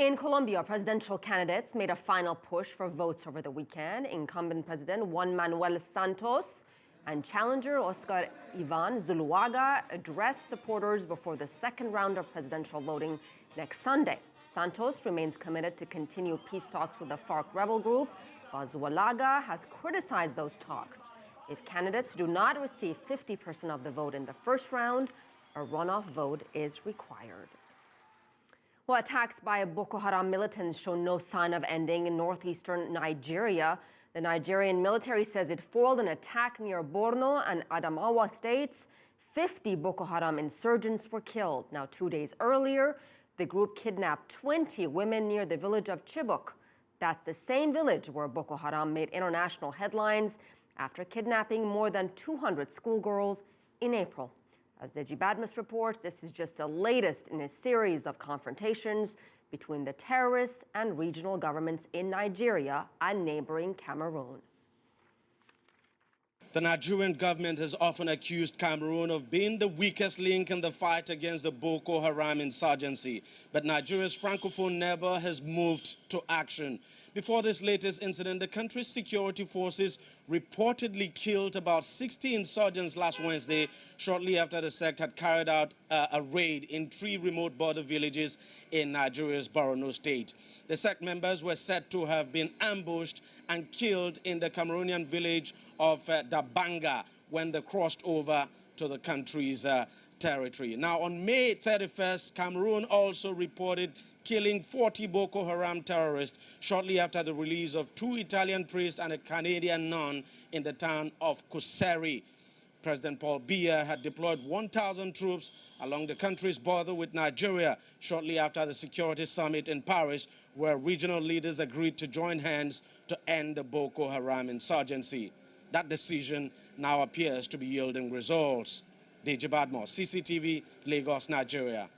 In Colombia, presidential candidates made a final push for votes over the weekend. Incumbent President Juan Manuel Santos and challenger Oscar Ivan Zuluaga addressed supporters before the second round of presidential voting next Sunday. Santos remains committed to continue peace talks with the FARC rebel group, while Zuluaga has criticized those talks. If candidates do not receive 50% of the vote in the first round, a runoff vote is required. Well, attacks by Boko Haram militants show no sign of ending in northeastern Nigeria. The Nigerian military says it foiled an attack near Borno and Adamawa states. 50 Boko Haram insurgents were killed. Now, 2 days earlier, the group kidnapped 20 women near the village of Chibok. That's the same village where Boko Haram made international headlines after kidnapping more than 200 schoolgirls in April. As Deji Badmus reports, this is just the latest in a series of confrontations between the terrorists and regional governments in Nigeria and neighboring Cameroon. The Nigerian government has often accused Cameroon of being the weakest link in the fight against the Boko Haram insurgency. But Nigeria's francophone neighbor has moved to action. Before this latest incident, the country's security forces reportedly killed about 60 insurgents last Wednesday, shortly after the sect had carried out a raid in 3 remote border villages in Nigeria's Borno state. The sect members were said to have been ambushed and killed in the Cameroonian village of Dabanga when they crossed over to the country's territory. Now, on May 31st, Cameroon also reported killing 40 Boko Haram terrorists shortly after the release of 2 Italian priests and a Canadian nun in the town of Kuseri. President Paul Biya had deployed 1,000 troops along the country's border with Nigeria shortly after the security summit in Paris, where regional leaders agreed to join hands to end the Boko Haram insurgency. That decision now appears to be yielding results. Deji Badmus, CCTV, Lagos, Nigeria.